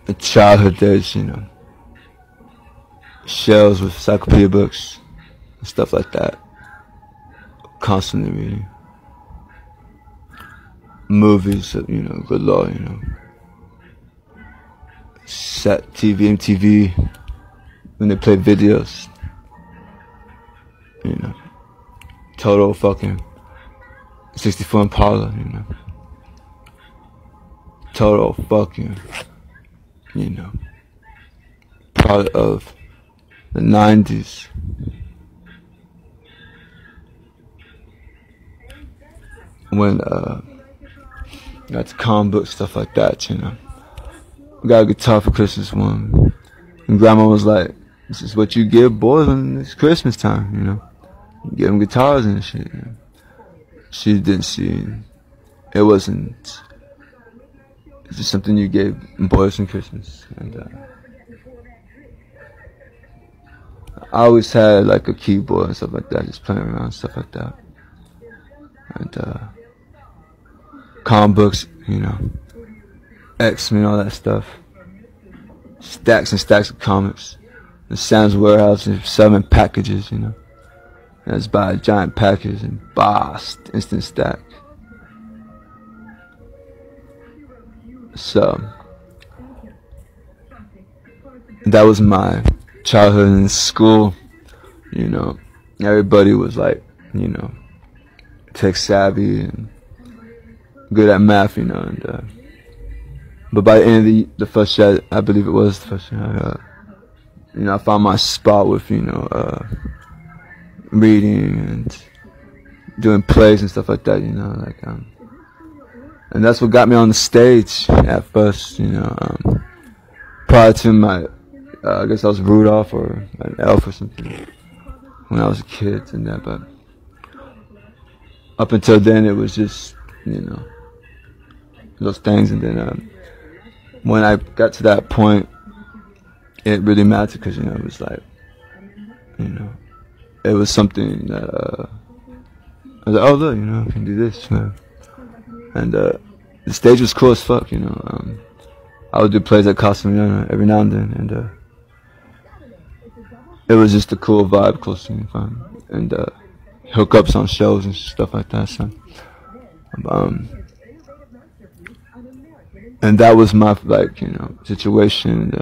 the childhood days, you know, shelves with encyclopedia books and stuff like that. Constantly reading. Movies, you know, good lord, you know. Set TV, MTV, when they play videos, you know. Total fucking 64 Impala, you know. Total fucking, you know, product of the 90s. When, got the comic book, stuff like that, you know. Got a guitar for Christmas one. And grandma was like, this is what you give boys when it's Christmas time, you know. You give them guitars and shit, you know. She didn't see, it wasn't, it's just something you gave boys on Christmas. And, I always had like a keyboard and stuff like that, just playing around and stuff like that. And, comic books, you know, X-Men, all that stuff. Stacks and stacks of comics. The Sam's Warehouse and 7 packages, you know. And it's buy a giant package and boss, instant stack. So, that was my childhood in school, you know. Everybody was like, you know, tech savvy and good at math, you know, and but by the end of the first year, I believe it was the first year, you know, I found my spot with, you know, reading and doing plays and stuff like that, you know, like, and that's what got me on the stage at first, you know, prior to my, I guess I was Rudolph or an elf or something when I was a kid and that, but up until then it was just, you know, those things. And then when I got to that point, it really mattered because, you know, it was like, you know, it was something that I was like, oh look, you know, I can do this, you know. And the stage was cool as fuck, you know. I would do plays at Casa Milano every now and then, and it was just a cool vibe, close to me, fun, and hookups on shows and stuff like that. So, and that was my, like, you know, situation.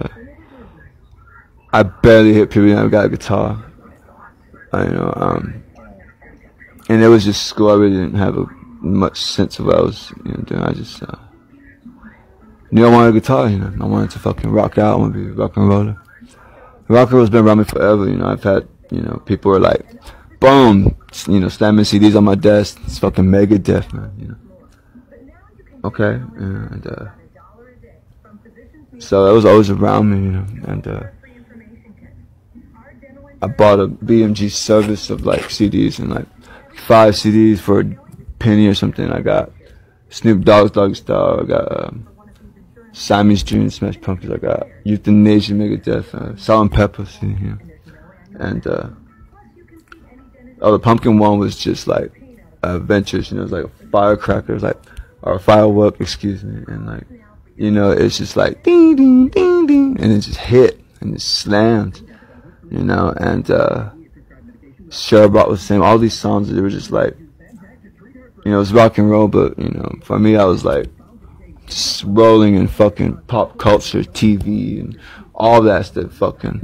I barely hit puberty. I got a guitar, you know, and it was just school. I really didn't have much sense of what I was, you know, doing. I just knew I wanted a guitar, you know. I wanted to fucking rock out. I wanted to be a rock and roller. Rock and roll's been around me forever, you know. I've had, you know, people are like, boom, you know, slamming CDs on my desk. It's fucking Megadeth, man, you know. Okay, and so that was always around me, you know. And I bought a BMG service of like CDs, and like 5 CDs for a penny or something. I got Snoop Dogg's Doggy Style. I got Siamese Dream, Smash Pumpkins. I got Euthanasia, Megadeth, Salt and Pepper, you know. And the Pumpkin one was just like Ventures, you know. It was like a firecracker, it was like, or a firework, excuse me. And like, you know, it's just like ding ding ding ding, and it just hit and it slammed, you know. And Sherbot was the same. All these songs, they were just like, you know, it was rock and roll, but, you know, for me, I was like just rolling in fucking pop culture, TV, and all that stuff. Fucking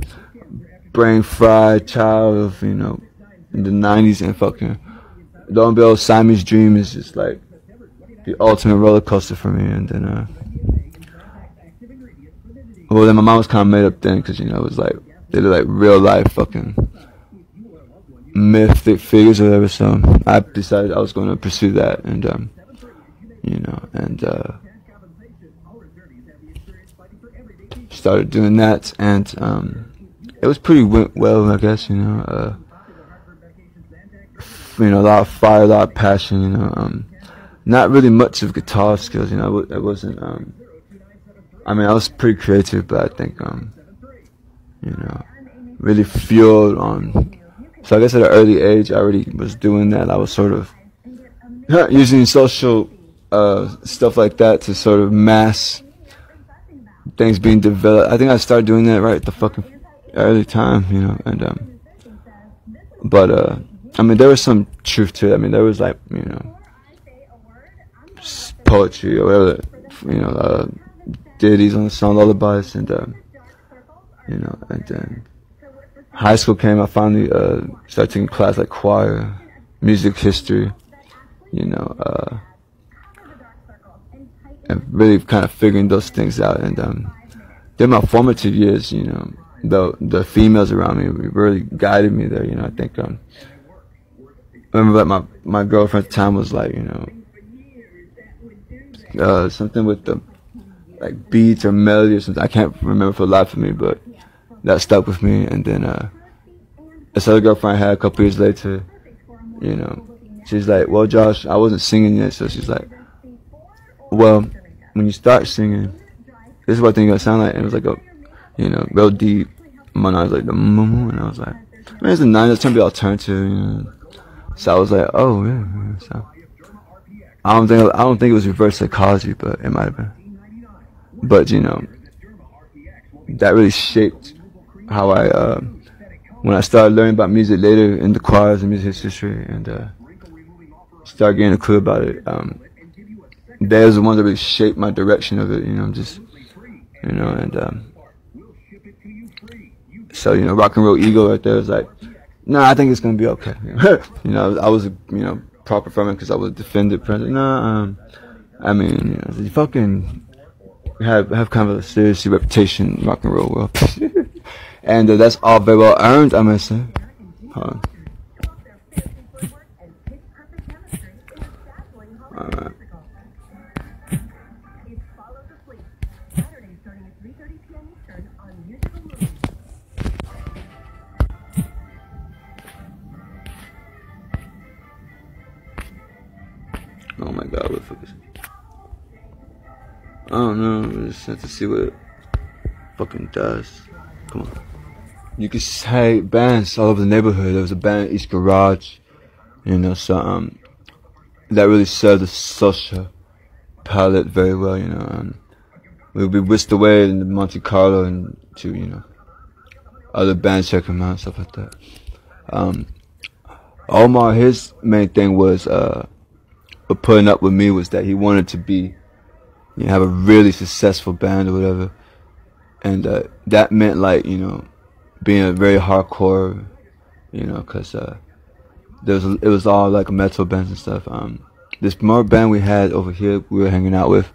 brain fried child of, you know, in the 90s, and fucking Don't Bill Siamese Dream is just like the ultimate roller coaster for me. And then well, then my mom was kind of made up then, because, you know, it was like, they were like real life fucking mythic figures or whatever. So I decided I was going to pursue that, and you know, and started doing that, and it was pretty well, I guess, you know. You know, a lot of fire, a lot of passion, you know. Not really much of guitar skills, you know. I wasn't. I mean, I was pretty creative, but I think, you know, really fueled on. So I guess at an early age, I already was doing that. I was sort of using social stuff like that to sort of mass things being developed. I think I started doing that right at the fucking early time, you know, and but I mean, there was some truth to it. I mean, there was like, you know, poetry or whatever, you know, ditties on the song, lullabies, and you know, and then high school came. I finally started taking class like choir, music history, you know, and really kind of figuring those things out. And during my formative years, you know, the females around me really guided me there. You know, I think I remember that my girlfriend at the time was like, you know, something with the like beats or melody or something. I can't remember for the life of me, but that stuck with me. And then this other girlfriend I had a couple years later, you know, she's like, well, Josh, I wasn't singing yet, so she's like, well, when you start singing, this is what I think you're gonna sound like. And it was like a, you know, real deep. I was like, and I was like, I mean, it's the 90s, it's trying to be alternative, you know. So I was like, oh yeah. So I don't think it was reverse psychology, but it might have been. But you know, that really shaped how I when I started learning about music later in the choirs and music history, and started getting a clue about it. They was the ones that really shaped my direction of it. You know, just, you know, and so, you know, rock and roll ego right there was like, nah, I think it's gonna be okay. You know, I was, you know, proper from it because I was defended president. Nah, I mean, you know, you fucking have kind of a serious reputation in rock and roll world, and that's all very well earned, I must say. Alright. Oh my god, what the fuck is it? I don't know, I just have to see what it fucking does. Come on. You can say bands all over the neighborhood. There was a band in East Garage, you know, so that really served the social palette very well, you know. We would be whisked away in Monte Carlo and to, you know, other bands, check them out and stuff like that. Omar, his main thing was putting up with me was that he wanted to be, you know, have a really successful band or whatever, and that meant like, you know, being a very hardcore, you know, cause it was all like metal bands and stuff. This more band we had over here we were hanging out with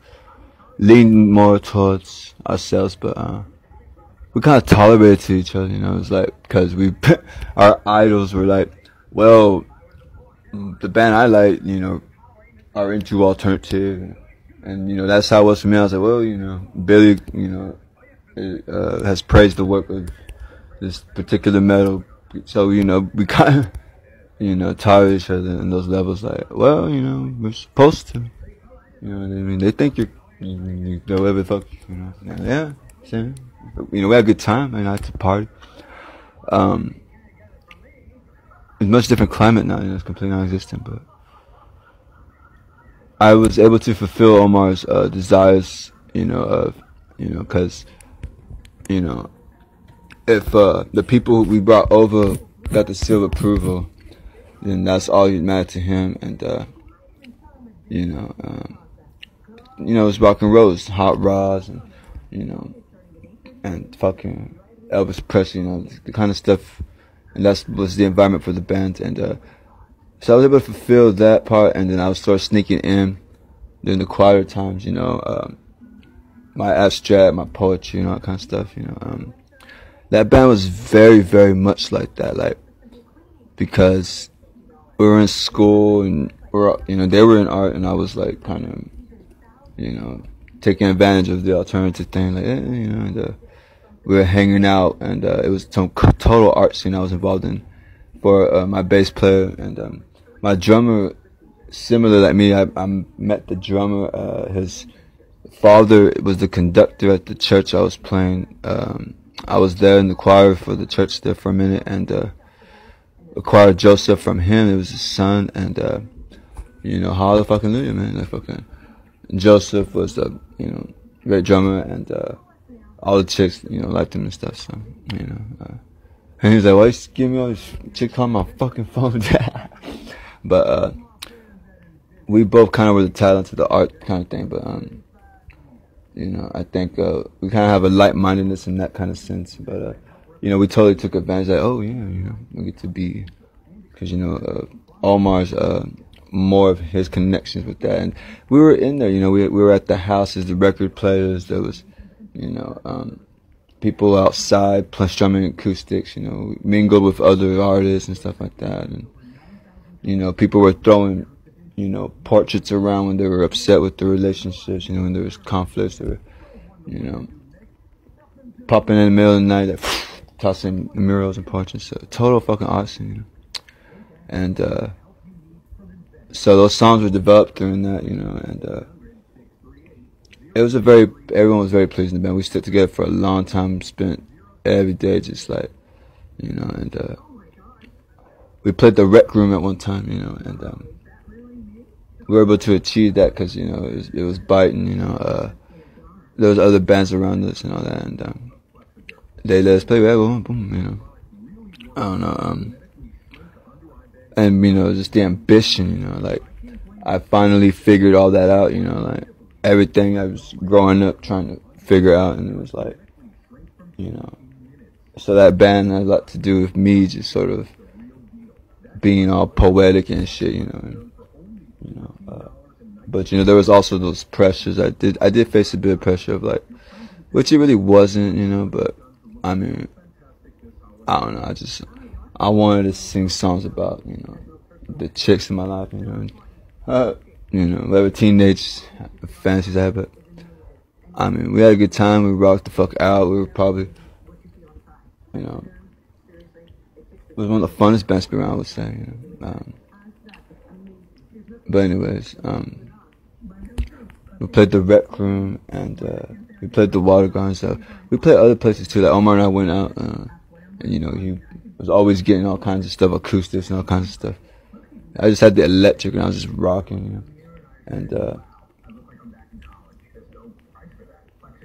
leaned more towards ourselves, but we kind of tolerated to each other, you know. It was like, cause our idols were like, well, the band I like, you know, are into alternative, and you know, that's how it was for me. I was like, well, you know, Billy, you know, has praised the work of this particular metal, so you know, we kind of, you know, tolerate each other in those levels. Like, well, you know, we're supposed to, you know what I mean? They think you do whatever the fuck, you know. Yeah, same. You know, we had a good time, and I had to party. It's a much different climate now, you know, it's completely non-existent, but I was able to fulfill Omar's desires, you know, of, you know, cause, you know, if the people we brought over got the seal of approval, then that's all that mattered to him. And you know, it was rock and roll, it's Hot Rods, and you know, and fucking Elvis Presley, you know, the kind of stuff, and that was the environment for the band. And so I was able to fulfill that part, and then I was sort of sneaking in during the quieter times, you know, my abstract, my poetry, you know, that kind of stuff, you know. That band was very, very much like that, like, because we were in school and you know, they were in art, and I was like kind of, you know, taking advantage of the alternative thing, like, you know, and we were hanging out, and it was some total art scene I was involved in for my bass player, and my drummer, similar like me. I met the drummer. His father was the conductor at the church I was playing. I was there in the choir for the church there for a minute, and acquired Joseph from him. It was his son, and you know, hallelujah, man. Like fucking Joseph was a, you know, great drummer, and all the chicks, you know, liked him and stuff. So, you know, and he was like, "Why you give me all this chick calling my fucking phone?" But we both kind of were the talent to the art kind of thing. But you know, I think we kind of have a light-mindedness in that kind of sense. But you know, we totally took advantage. Like, oh yeah, you know, we get to be, because you know, Omar's more of his connections with that, and we were in there. You know, we were at the houses, the record players. There was, you know, people outside plus strumming acoustics. You know, we mingled with other artists and stuff like that, and you know, people were throwing, you know, portraits around when they were upset with the relationships. You know, when there was conflicts, they were, you know, popping in the middle of the night, like, tossing murals and portraits. So total fucking art scene, you know? And so those songs were developed during that, you know, and it was everyone was very pleased in the band. We stuck together for a long time, spent every day just like, you know, and we played the Rec Room at one time, you know, and we were able to achieve that because, you know, it was biting, you know, there was other bands around us and all that, and they let us play Red Bull, boom, you know, I don't know, and, you know, just the ambition, you know, like, I finally figured all that out, you know, like, everything I was growing up trying to figure out, and it was like, you know, so that band had a lot to do with me just sort of being all poetic and shit, you know, and, you know, but, you know, there was also those pressures. I did face a bit of pressure of, like, which it really wasn't, you know, but, I mean, I don't know, I wanted to sing songs about, you know, the chicks in my life, you know, and, you know, whatever teenage fantasies I had, but, I mean, we had a good time, we rocked the fuck out, we were probably, you know, it was one of the funnest bands to be around, I would say, you know, but anyways, we played the Rec Room, and, we played the Water Garden, so we played other places too, like Omar and I went out, and, you know, he was always getting all kinds of stuff, acoustics and all kinds of stuff. I just had the electric and I was just rocking, you know, and,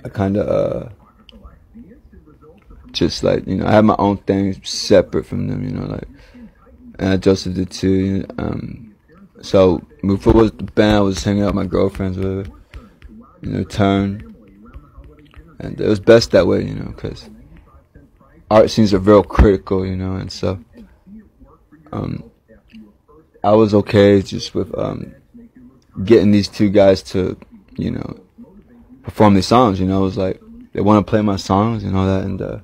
I kinda, just like, you know, I had my own things separate from them, you know, like, and Joseph did too, you know, so before was the band, I was hanging out with my girlfriends with her, you know, turn, and it was best that way, you know, because art scenes are real critical, you know, and so, I was okay just with, getting these two guys to, you know, perform these songs, you know, it was like, they want to play my songs and all that, and,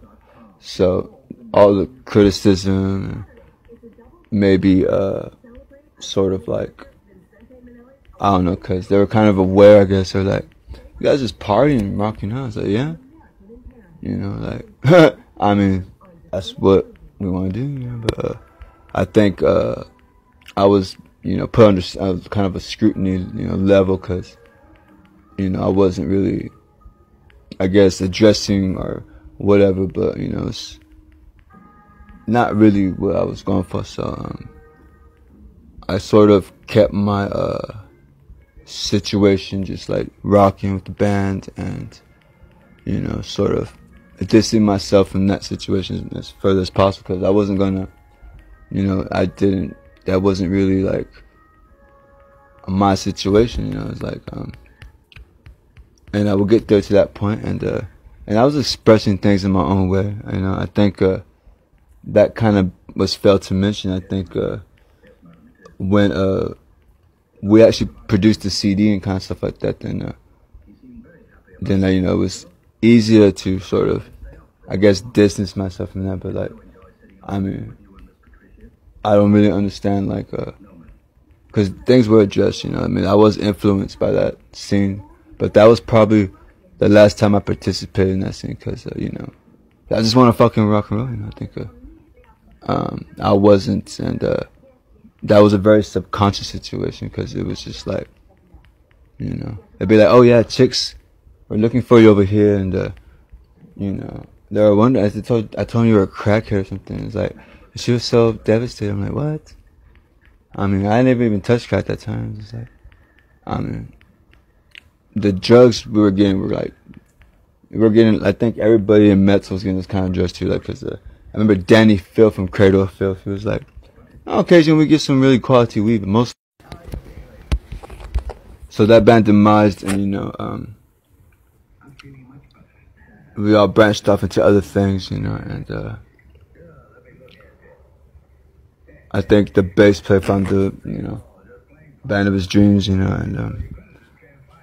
so, all the criticism, maybe, sort of like, I don't know, cause they were kind of aware, I guess, they're like, you guys just partying and rocking out. I was like, yeah, you know, like, I mean, that's what we want to do, you know, but, I think, I was, you know, put under kind of a scrutiny, you know, level, cause, you know, I wasn't really, I guess, addressing or whatever, but, you know, it's not really what I was going for, so, I sort of kept my, situation just like rocking with the band and, you know, sort of distancing myself from that situation as further as possible, because I wasn't gonna, you know, that wasn't really like my situation, you know, it's like, and I will get there to that point, and I was expressing things in my own way, you know, I think, that kind of was failed to mention, I think, when, we actually produced the CD and kind of stuff like that, then, you know, it was easier to sort of, I guess, distance myself from that, but, like, I mean, I don't really understand, like, because things were addressed, you know, I mean, I was influenced by that scene, but that was probably the last time I participated in that scene, because, you know, I just want to fucking rock and roll, you know, I think, I wasn't, and, that was a very subconscious situation, because it was just like, you know, they'd be like, oh yeah, chicks, we're looking for you over here, and, you know, they were wondering, I told them you were a crackhead or something, it's like, she was so devastated, I'm like, what? I mean, I never even touched crack that time, it's like, I mean, the drugs we were getting were like, we're getting, I think everybody in Metz was getting this kind of dress too, like, cause, I remember Danny Filth from Cradle of Filth, he was like, on occasion we get some really quality weed, but most, so that band demised, and, you know, we all branched off into other things, you know, and, I think the bass player found the, you know, band of his dreams, you know, and,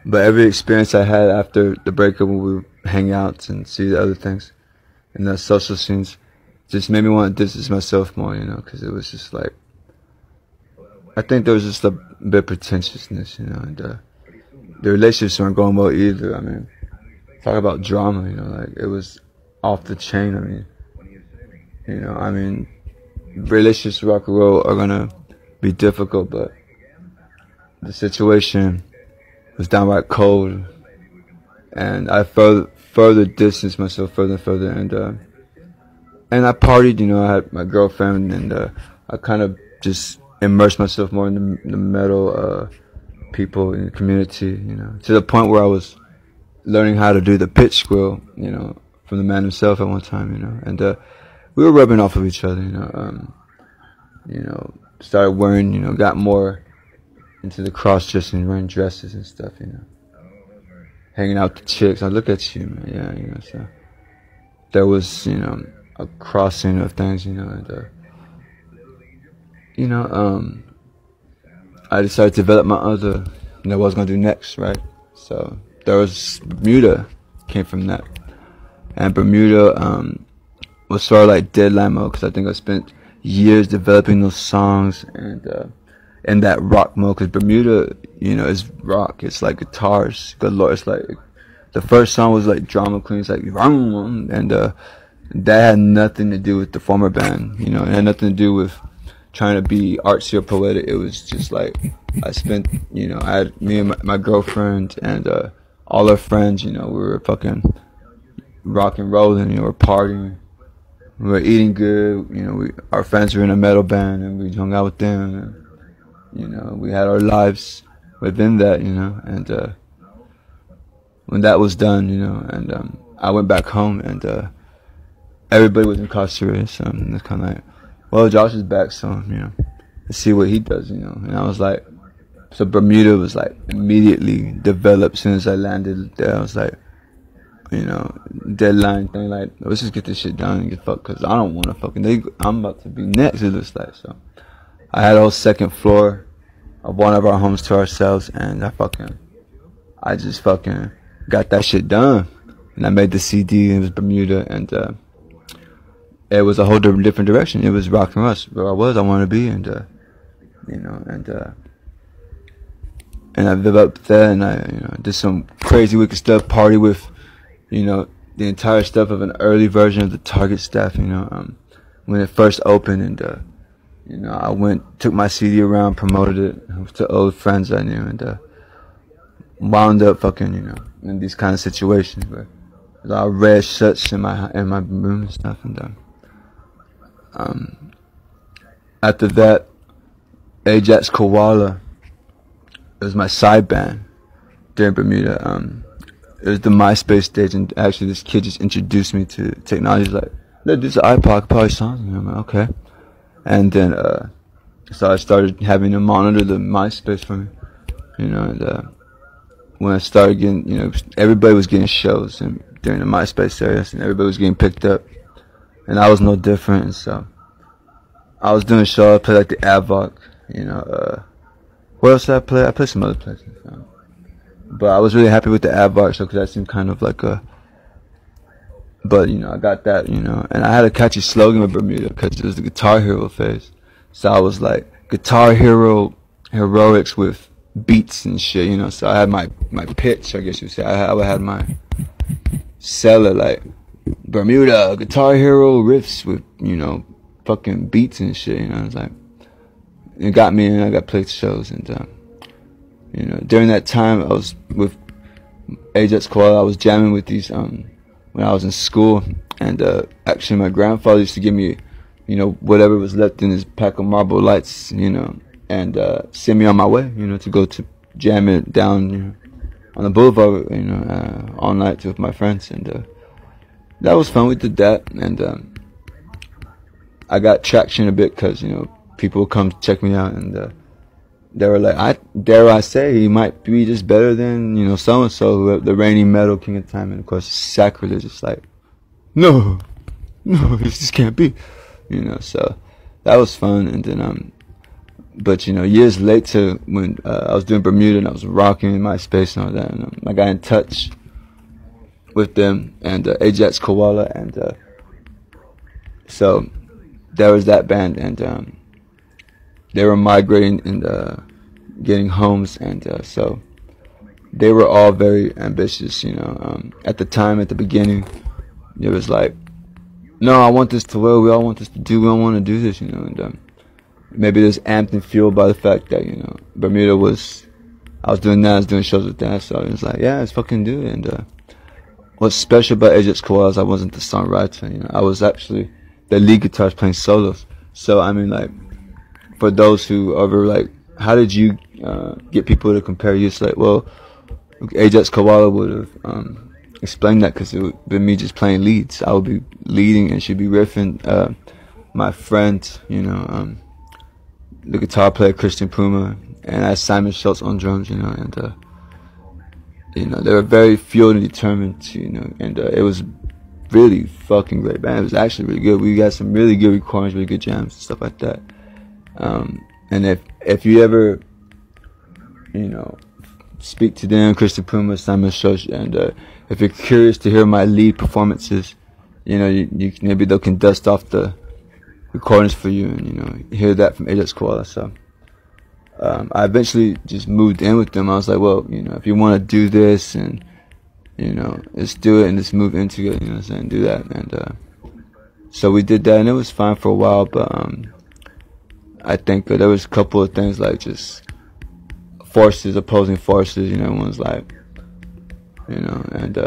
but every experience I had after the breakup, when we would hang out and see the other things in the social scenes, just made me want to distance myself more, you know, because it was just like, I think there was just a bit of pretentiousness, you know, and the relationships weren't going well either. I mean, talk about drama, you know, like, it was off the chain. I mean, you know, I mean, relationships with rock and roll are gonna be difficult, but the situation was downright cold, and I further distanced myself further and further, and I partied, you know, I had my girlfriend, and I kind of just immersed myself more in the metal people in the community, you know, to the point where I was learning how to do the pitch squeal, you know, from the man himself at one time, you know, and we were rubbing off of each other, you know, started wearing, you know, got more into the cross-dressing, wearing dresses and stuff, you know, hanging out with the chicks. I look at you, man, yeah, you know, so there was, you know, a crossing of things, you know, and, you know, I decided to develop my other, you know, what I was going to do next, right? So there was Bermuda, came from that, and Bermuda was sort of like Deadline mode, because I think I spent years developing those songs, and that rock mode, because Bermuda, you know, is rock. It's like guitars galore. It's like, the first song was like drama queen. It's like, and that had nothing to do with the former band, you know. It had nothing to do with trying to be artsy or poetic. It was just like, I spent, you know, I had me and my girlfriend and all our friends, you know, we were fucking rock and rolling, you know, we're partying. We were eating good, you know, our friends were in a metal band, and we hung out with them, and, you know, we had our lives within that, you know, and when that was done, you know, and I went back home, and everybody was incarcerated, so it's kind of like, well, Josh is back, so, you know, let's see what he does, you know, and I was like, so Bermuda was like immediately developed as soon as I landed there. I was like, you know, Deadline thing, like, let's just get this shit done and get fucked, because I don't want to fucking, I'm about to be next, it looks like. So I had a whole second floor of one of our homes to ourselves, and I just fucking got that shit done, and I made the CD, and it was Bermuda, and it was a whole different direction. It was rock and roll, where I wanted to be, and you know, and I developed that, and I, you know, did some crazy wicked stuff, party with, you know, the entire stuff of an early version of the Target staff, you know, when it first opened, and, you know, I took my CD around, promoted it to old friends I knew, and, wound up fucking, you know, in these kind of situations where there's a lot of red shirts in my room and stuff, and, after that, Ajax Koala, it was my side band during Bermuda, it was the MySpace stage, and actually this kid just introduced me to technology. He's like, look, this is an iPod, probably songs. And I'm like, okay. And then, so I started having to monitor the MySpace for me, you know, and, when I started getting, you know, everybody was getting shows and during the MySpace areas, and everybody was getting picked up, and I was no different, and so I was doing shows. I played like the Avoc, you know, what else did I play? I played some other places, but I was really happy with the Avoc show, because that seemed kind of like but, you know, I got that, you know, and I had a catchy slogan with Bermuda, because it was the Guitar Hero phase, so I was like, Guitar Hero heroics with beats and shit, you know, so I had my pitch, I guess you would say, I had my seller, like, Bermuda, Guitar Hero riffs with, you know, fucking beats and shit, you know. I was like, it got me, and I got played shows, and, you know, during that time, I was with Ajax Koala, I was jamming with these, when I was in school, and, actually my grandfather used to give me, you know, whatever was left in his pack of Marlboro Lights, you know, and, send me on my way, you know, to go to jam it down, you know, on the boulevard, all night with my friends, and that was fun. We did that, and I got traction a bit because people would come check me out, and they were like, I say he might be just better than so and so, the reigning metal king of time, and of course sacrilege. It's like, no, this just can't be, So that was fun, and then but years later, when I was doing Bermuda and I was rocking in MySpace and all that, and I got in touch with them and Ajax Koala, and so there was that band, and they were migrating and getting homes, and so they were all very ambitious. At the time, at the beginning, it was like, no, I want this to work. We all want this to do. We all want to do this, and maybe it was amped and fueled by the fact that Bermuda was. I was doing that. I was doing shows with that, so it was like, yeah, let's fucking do it. And what's special about Ajax Koala is I wasn't the songwriter. I was actually the lead guitarist playing solos. So I mean, like, for those who ever like, how did you get people to compare you? It's like, well, Ajax Koala would have explained that, because it would be me just playing leads. I would be leading and she'd be riffing. My friend, the guitar player Christian Puma, and I had Simon Schultz on drums, and they were very fueled and determined, and it was really fucking great band. It was actually really good. We got some really good recordings, really good jams and stuff like that. And if you ever, speak to them, Christian Puma, Simon Schultz, and if you're curious to hear my lead performances, you maybe they can dust off the recordings for you, and hear that from Ajax Koala. So I eventually just moved in with them. I was like, well, if you want to do this, and let's do it, and just move in together, do that. And so we did that, and it was fine for a while, but I think there was a couple of things, like just opposing forces, one's like, and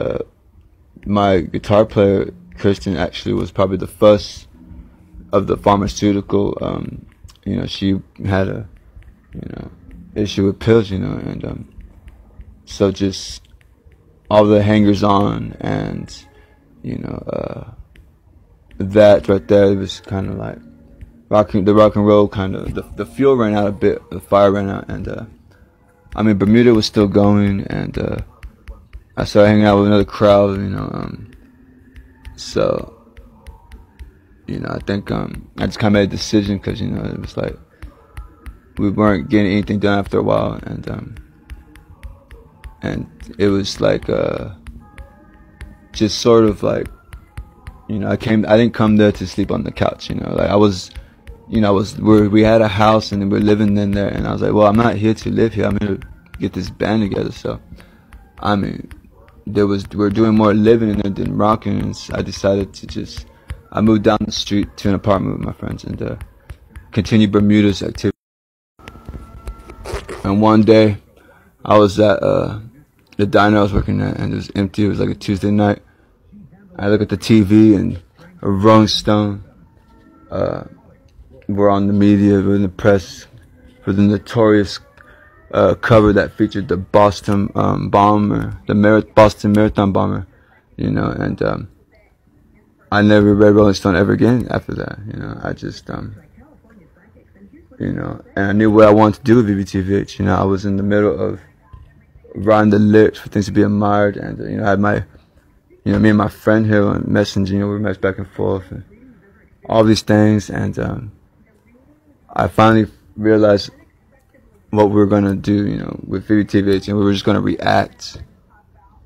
my guitar player Kristen actually was probably the first of the pharmaceutical, she had a issue with pills, and so just all the hangers on, and that right there, it was kind of like the rock and roll kind of, the fuel ran out a bit, the fire ran out, and I mean, Bermuda was still going, and I started hanging out with another crowd, so I think I just kind of made a decision, because it was like we weren't getting anything done after a while, and it was like just sort of like, I didn't come there to sleep on the couch, like I was, we had a house and we were living in there, and I was like, well, I'm not here to live here, I'm here to get this band together. So I mean, we're doing more living in there than rocking, and I decided to I moved down the street to an apartment with my friends, and continued Bermuda's activity. And one day I was at the diner I was working at, and it was empty. It was like a Tuesday night. I look at the TV, and a Rolling Stone were on the media, were in the press for the notorious cover that featured the Boston bomber, the Boston Marathon bomber, and I never read Rolling Stone ever again after that. I just and I knew what I wanted to do with VVTVH. I was in the middle of writing the lyrics for things to be admired, and I had my, me and my friend here on Messenger, we messaged back and forth, and all these things, and I finally realized what we were gonna do, with VVTVH, and we were just gonna react.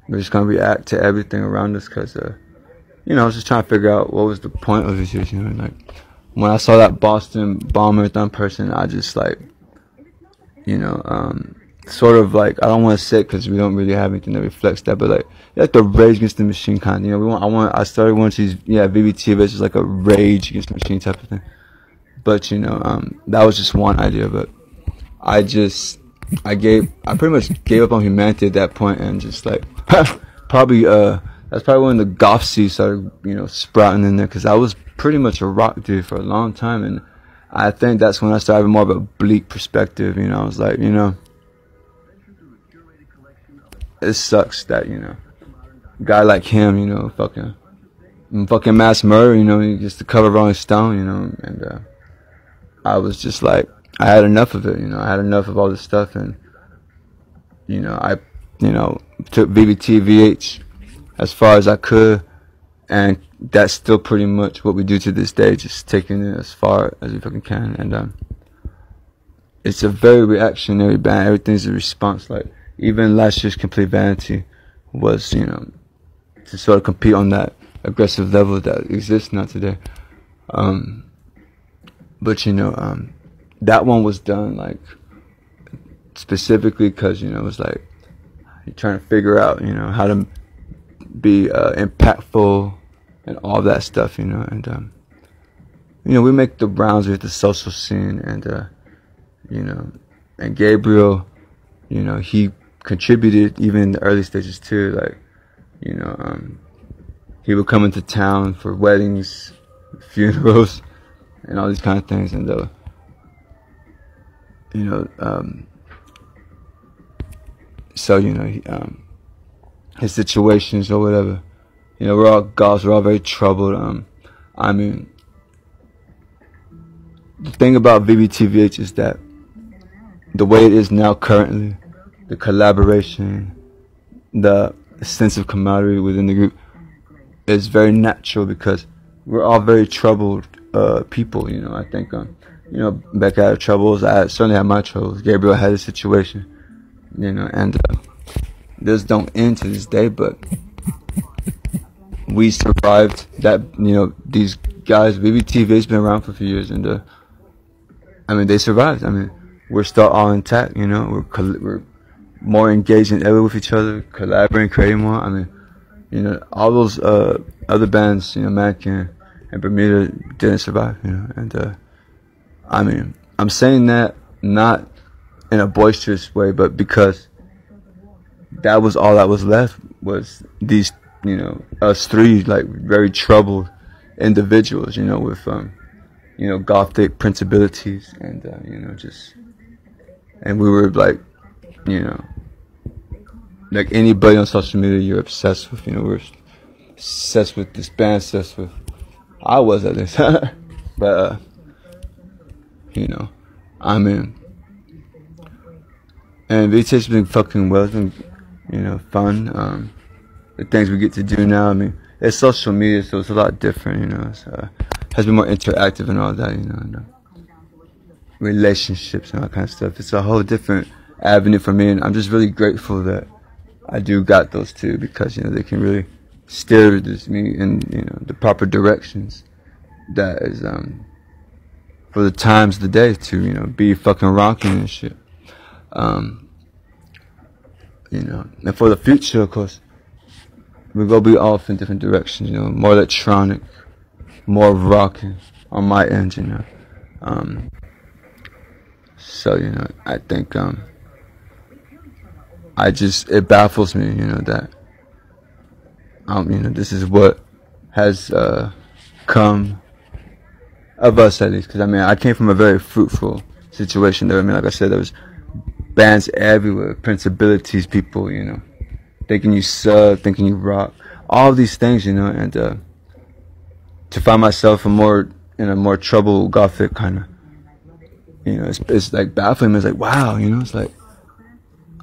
We were just gonna react to everything around us, cause I was just trying to figure out what was the point of this, like when I saw that Boston bomb marathon person, I just like, sort of like, I don't want to say it because we don't really have anything that reflects that, but like the Rage Against the Machine kind. I started wanting to use VVT, but it's just like a Rage Against the Machine type of thing. But that was just one idea. But I pretty much gave up on humanity at that point, and just like probably that's probably when the goth seed started sprouting in there, because I was pretty much a rock dude for a long time, and I think that's when I started having more of a bleak perspective. I was like, it sucks that, you know, a guy like him, you know, fucking mass murder, you know, he gets to cover Rolling Stone, you know, and I was just like, I had enough of it, you know, I had enough of all this stuff, and, you know, I took VBT, VH as far as I could, and that's still pretty much what we do to this day, just taking it as far as we fucking can, and it's a very reactionary band. Everything's a response. Like, even last year's Complete Vanity was, you know, to sort of compete on that aggressive level that exists now today. But, you know, that one was done, like, specifically because, you know, it was like, you're trying to figure out, you know, how to be impactful and all that stuff, you know, and, you know, we make the rounds with the social scene, and, you know, and Gabriel, you know, he contributed even in the early stages too, like, you know, he would come into town for weddings, funerals, and all these kind of things, and, you know, so, you know, his situations or whatever, you know, we're all very troubled. I mean, the thing about VBTVH is that the way it is now currently, the collaboration, the sense of camaraderie within the group is very natural because we're all very troubled people, you know. I think, you know, Becca had troubles, I certainly had my troubles, Gabriel had a situation, you know, and this don't end to this day, but we survived that, you know, these guys, VBTVH's been around for a few years, and I mean, they survived. I mean, we're still all intact, you know. We're more engaged than ever with each other, collaborating, creating more. I mean, you know, all those other bands, you know, Mannequin and Bermuda didn't survive, you know. And I mean, I'm saying that not in a boisterous way, but because that was all that was left, was these, you know, us three, like, very troubled individuals, you know, with you know, gothic principalities, and you know, just, and we were like, you know, like anybody on social media you're obsessed with, you know, we're obsessed with this band, obsessed with, I was at least, but you know, I mean, and VT's been fucking well, it's been, you know, fun, the things we get to do now, I mean, it's social media, so it's a lot different, you know, it's, has been more interactive and all that, you know, and, relationships and all that kind of stuff. It's a whole different avenue for me, and I'm just really grateful that I do got those two, because, you know, they can really steer me in, you know, the proper directions that is, for the times of the day to, you know, be fucking rocking and shit. You know, and for the future, of course, we're gonna be off in different directions, you know, more electronic, more rocking on my end, you know. So, you know, I think, it baffles me, you know, that, you know, this is what has, come of us, at least, because, I mean, I came from a very fruitful situation there. I mean, like I said, there was bands everywhere, principalities, people, you know, thinking you suck, thinking you rock, all these things, you know, and, to find myself in a more troubled gothic kind of, you know, it's like baffling. It's like, wow, you know, it's like,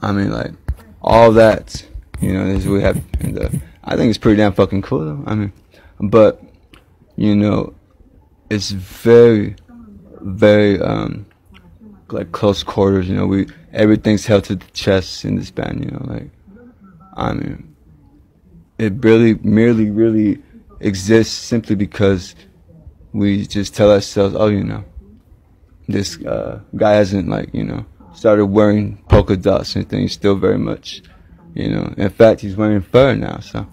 I mean, like, all that, you know, this is what we have, and I think it's pretty damn fucking cool, though. I mean, but, you know, it's very, very, like, close quarters, you know, everything's held to the chest in this band, you know, like, I mean, it really exists simply because we just tell ourselves, oh, you know, this guy hasn't, like, you know, started wearing polka dots and things. He's still very much, you know, in fact, he's wearing fur now, so,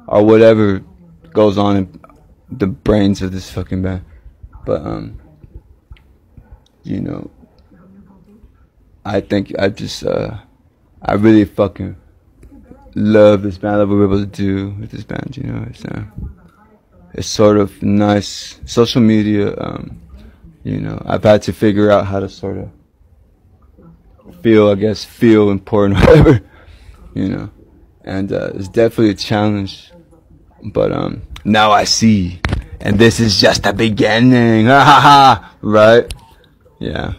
or whatever goes on in the brains of this fucking band. But, you know, I think I really fucking love this band, I love what we're able to do with this band, you know. It's sort of nice. Social media, you know, I've had to figure out how to sort of feel important, whatever, you know. and it's definitely a challenge. But now I see, and this is just the beginning. Ha ha ha! Right? Yeah.